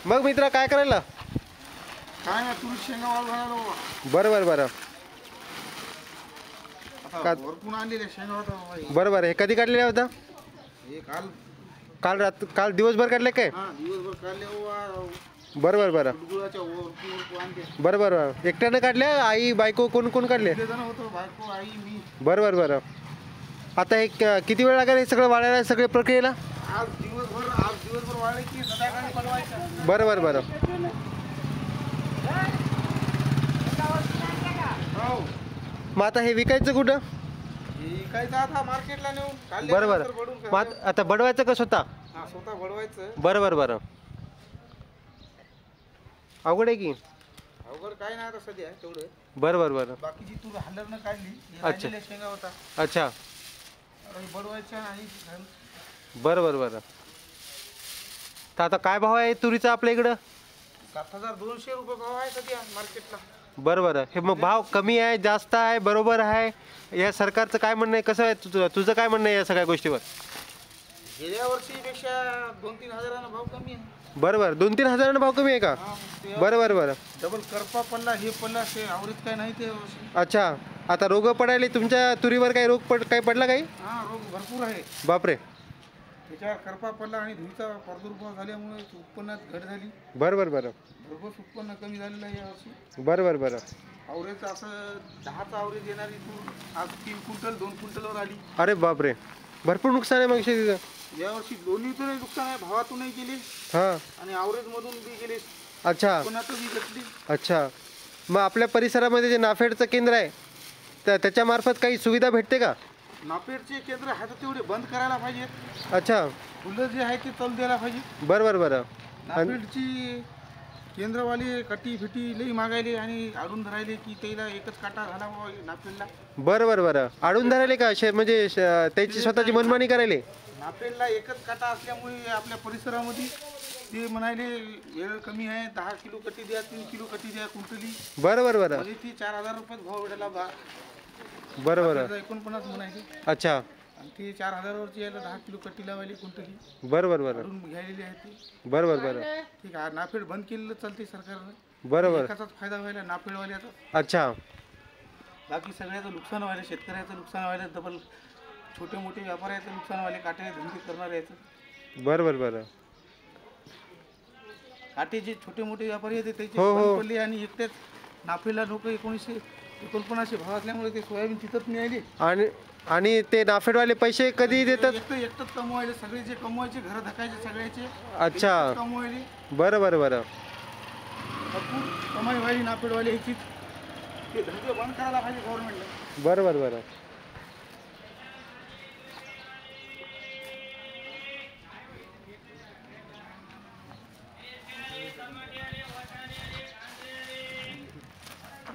मग मित्रा काय करायला? काय ना तू शेंगा वाळू घालायला बाबा. बरं बरं बरं आता भरपूर आणलेले शेंगा होता बाबा हे. बरं बरं. हे कधी काढलेला होता? हे काल काल दिवसभर काढले काय? हा दिवसभर काढले बाबा. बरं बरं बरं गुळगुळाच्या वर आणते. बरं बरं बरं. एकट्यानं काढल्या? आई बायको कोण कोण काढले? 2 जण होतो, बायको आई मी. बरं बरं बरं. आता हे किती वेळ लागेल हे सगळं वाढायला, सगळे प्रक्रियेला? आज दिवसभर वाळले की संध्याकाळी बनवायचं. बरं बरं बरं. हो मग आता हे विकायचं कुठं? हे काय आता मार्केटला नेऊन काढले. बरं नंतर बरं. बडून मग आता बडवायचं का स्वतः? हा स्वतः बडवायचं. बरं बरं बरं. अवघड आहे की? अवघड काय नाही आता सध्या तेवढं. बरं बरं बरं. बाकीची तू हल्लरनं काढली. हे अच्छा. राहिलेल्या शेंगा होता. अच्छा. आता हे बडवायच्या आणि बरं बरं बरं. तर आता काय भाव आहे तुरीचा आपल्या इकडं? 7,200 रुपये भाव आहे सध्या मार्केटला. बरं बरं. हे मग भाव कमी आहे, जास्त आहे, बरोबर आहे? या सरकारचं काय म्हणणं आहे, कसं आहे तुझं काय म्हणणं आहे या सगळ्या गोष्टीवर? गेल्या वर्षीपेक्षा 2-3 हजारानं भाव कमी आहे. बरं बरं. 2-3 हजारानं भाव कमी आहे का? हा, ते बरं बरं बरं. डबल करपा पडला हे पडला ते आवडत काय नाही ते वर्षी. अच्छा. आता रोग पडायले तुमच्या तुरीवर? काही रोग काही पडला काही? हा रोग भरपूर आहे. बापरे. त्याच्यावर करपा पडला आणि धुळीचा प्रादुर्भाव झाल्यामुळे उत्पन्नात घट झाली. बरं बरं बरं. भरपूर उत्पन्न कमी झालेलं आहे यावर्षी. बरं बरं बरं. आवरेजचं असं 10चा आवरेज येणारी तूर आज 3 क्विंटल 2 क्विंटलवर आली. अरे बापरे. भरपूर नुकसान आहे मग शेतीचं. यावर्षी दोन्हीतूनही नुकसान आहे, भावातूनही गेले हां. आणि आवरेजमधून बी गेले. अच्छा उत्पन्नातही बी घटली. अच्छा. मग आपल्या परिसरामध्ये जे नाफेडचं केंद्र आहे तर त्याच्यामार्फत काही सुविधा भेटते का? नापेडचे केंद्र आहे तर तेवढे बंद करायला पाहिजे. अच्छा. फुलं जे आहे ते चालू द्यायला पाहिजे. बरं बरं बरं. नापेडची केंद्रवाले कटी फिटी लई मागायले आणि आडून धरायले की त्याला एकच काटा झाला बाबा नापेडला. बरं बरं बरं. आडून धरायले का? म्हणजे त्याची स्वतःची मनमानी करायले? नापेडला एकच काटा असल्यामुळे आपल्या परिसरामध्ये ते म्हणाले वेळ कमी आहे, 10 किलो कटी द्या, 3 किलो कटी द्या कुंटली. बरं बरं बरं. म्हणजे ती 4,000 रुपये भाव भेटायला बरं बरं. 49 म्हणायचे. अच्छा. आणि ते 4,000 वरची यायला 10 किलो कटी लावायली कुंटली. बरं बरं बरं. काढून घ्यायलेली आहे ती. बरं बरं बरं. ठीक आहे. नाफेड बंद केलेलं चालते सरकारनं. बरं बरं. एकाचाच फायदा व्हायला नाफेडवाल्याचा. अच्छा. बाकी सगळ्याचं नुकसान व्हायला, शेतकऱ्याचं नुकसान व्हायला, डबल छोटे मोठे व्यापाऱ्याचं नुकसान व्हायला, काटे धंदे करणाऱ्याचं. बरं बरं बरं. काटे जे छोटे मोठे व्यापारी आहेत त्याचे हो, हो. बंद पडले आणि एकट्याच नाफेडला लोक 1949 भाव असल्यामुळे ते सोयाबीन तिथंच मिळाली. आणि ते नाफेडवाले पैसे कधी देतात? एकटंच कमवायले, सगळे जे कमवायचे घर धकायचे सगळ्याचे. अच्छा. एकटंच कमवायले. बरं बरं बरं. भरपूर कमाई व्हायली नाफेडवाले ह्याचीच. ते धंदे बंद करायला पाहिजे गव्हर्नमेंटला. बरं बरं बरं.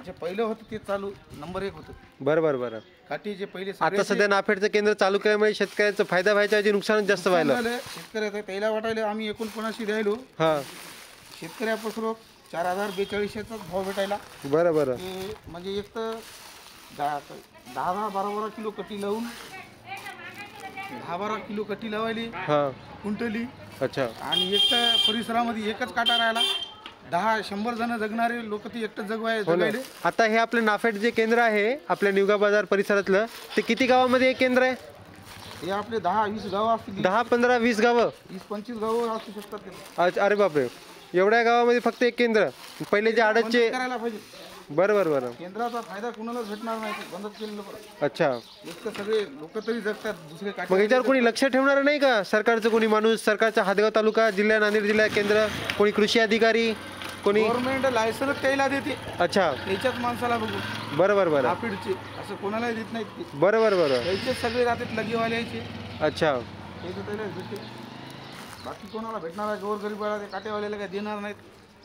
जे पहिलं होतं ते चालू नंबर 1 होतं. बरं बरं बरं. काठी जे पहिले आता सध्या नाफेडचं केंद्र चालू केल्यामुळे शेतकऱ्याचा फायदा व्हायच्या ऐवजी नुकसानच जास्त व्हायला. शेतकऱ्याचं पहिला वाटायला आम्ही 49 द्यायलो. हां. शेतकऱ्यापासून 4,042चा भाव भेटायला. बरं बरं. ते म्हणजे एक तर 10-12 किलो कटी लावून 10-12 किलो कटी लावायली हां. कुंटली. अच्छा. आणि एक तर परिसरामध्ये एकच काटा राहिला. 10-100 जण जगणारे लोक ते एकटं हो ना. जगवायले. आता हे आपलं नाफेड जे केंद्र आहे आपल्या निवगा बाजार परिसरातलं, ते किती गावामध्ये हे केंद्र आहे? हे आपले 10-20 गावं असतील. 10-15-20 गावं? 20-25 गावं असू शकतात ते. अरे बापरे. एवढ्या गावामध्ये फक्त एक केंद्र? पहिले जे आडतचे. बंदच करायला पाहिजे. बरं बरं बरं. केंद्राचा फायदा कुणालाच भेटणार नाही. ते बंदच केलेलं बरं. अच्छा. एक तर सगळे लोक तरी जगतात, दुसरे मग काय. याच्यावर कोणी लक्ष ठेवणार नाही का? सरकारचं कोणी माणूस, सरकारचा हादगाव तालुका जिल्हा, नांदेड जिल्हा केंद्र, कोणी कृषी अधिकारी, कोणी? गव्हर्नमेंट लायसन्स त्याला देते. अच्छा. त्याच्याच माणसाला बघू. बरं बरं बरं. नाफेडचे असं कोणालाही देत नाहीत ते. बरं बरं बरं. त्याचे सगळे राहतात लगेवाले यायचे. अच्छा. ते तर त्याला भेटते. बाकी कोणाला भेटणार आहे? गोरगरीबाला ते काटेवाल्याला काय देणार नाहीत.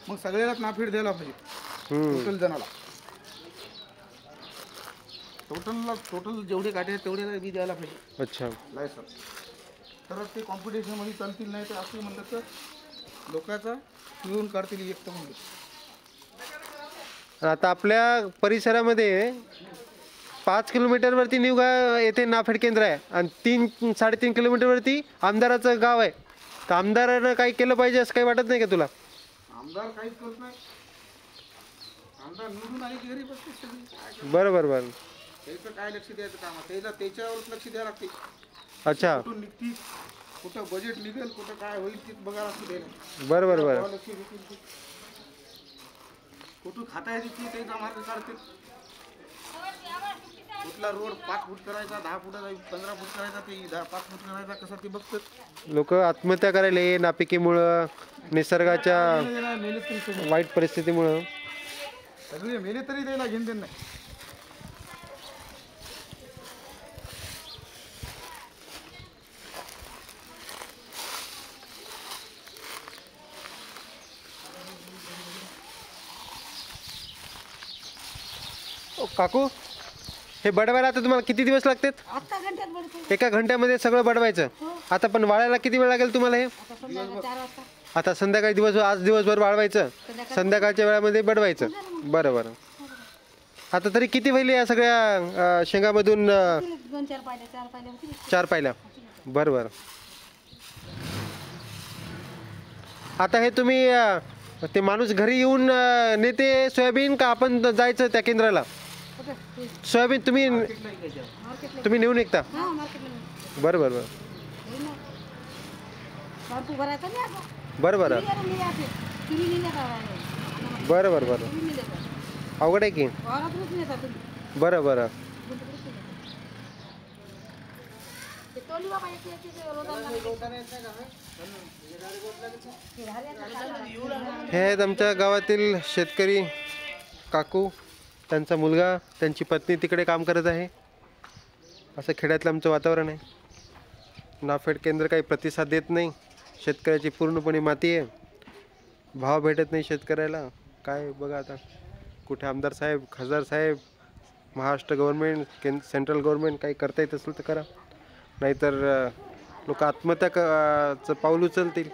मग सगळ्यालाच नाफेड द्यायला पाहिजे. टोटल जणाला टोटल जेवढे काटे आहेत तेवढे बी द्यायला पाहिजे. अच्छा. लायसन्स तरच ते कॉम्पिटिशनमध्ये चालतील. नाही तर असं म्हणलं तर लोकांचा पिळून काढतील एक तर म्हणलं. आता आपल्या परिसरामध्ये 5 किलोमीटरवरती निवगा येथे नाफेड केंद्र आहे आणि 3-3.5 किलोमीटरवरती आमदाराचं गाव आहे. तर आमदारानं काही केलं पाहिजे असं काही वाटत नाही का तुला? आमदार काहीच करत नाही. आमदार निवडून आले की घरी बसते सगळी. काय करणार? बरं बरं बरं. त्याचं काय लक्ष द्यायचं काम आहे? त्याला त्याच्यावरच लक्ष द्यायला लागते. अच्छा. कुठून निघतील, कुठं बजेट निघेल, कुठं काय होईल ते बघायला लागते त्याला. बरं बरं बरं. तेव्हा लक्ष देतील ते. कुठून खाता येते ते त्याचा मार्ग काढते. कुठला रोड 5 फूट करायचा, 10 फुटाचा, 15 फूट करायचा, ते 5 फूट करायचा, कसा ते बघतात. लोक आत्महत्या करायला हे नापिकीमुळं, निसर्गाच्या मेले तरी सगळे वाईट परिस्थितीमुळं. सगळे मेले तरी त्याला घेऊन देत नाही. काकू, हे बडवायला आता तुम्हाला किती दिवस लागतात? आता घंट्यात बडतो. एका घंट्यामध्ये सगळं बडवायचं. आता पण वाळायला किती वेळ लागेल तुम्हाला हे? आता संध्याकाळी 4 वाजता. आता संध्याकाळी आज दिवसभर वाळवायचं, संध्याकाळच्या वेळामध्ये बडवायचं. बरं बरं. आता तरी किती व्हायले या सगळ्या शेंगामधून? 2-4 पायल्या, 4 पायल्या होतील. 4 पायल्या. बरं बरं. आता हे तुम्ही ते माणूस घरी येऊन नेते सोयाबीन का आपण जायचं त्या केंद्राला? कुठं? ते सोयाबीन तुम्ही मार्केटला. नेऊन ऐकता? हां, मार्केटला. बरं बरं बरं. होय ना. बापू भरायचा नाही आता. बरं बरं किरी नेते. किरी नेण्यात आहे. बरं बरं बरं. किरी नेतात. अवघड आहे की. वावरातूनच नेतात तुम्ही. बरं बरं. ते टोली बाबा याची रोजाला. हे आहेत आमच्या गावातील शेतकरी काकू, त्यांचा मुलगा, त्यांची पत्नी तिकडे काम करत आहे. असं खेड्यातलं आमचं वातावरण आहे. नाफेड केंद्र काही प्रतिसाद देत नाही. शेतकऱ्याची पूर्णपणे माती आहे. भाव भेटत नाही शेतकऱ्याला. काय बघा आता, कुठे आमदार साहेब, खासदार साहेब, महाराष्ट्र गव्हर्नमेंट, सेंट्रल गव्हर्नमेंट काही करता येत असेल तर करा, नाहीतर लोक आत्महत्या चं पाऊल उचलतील.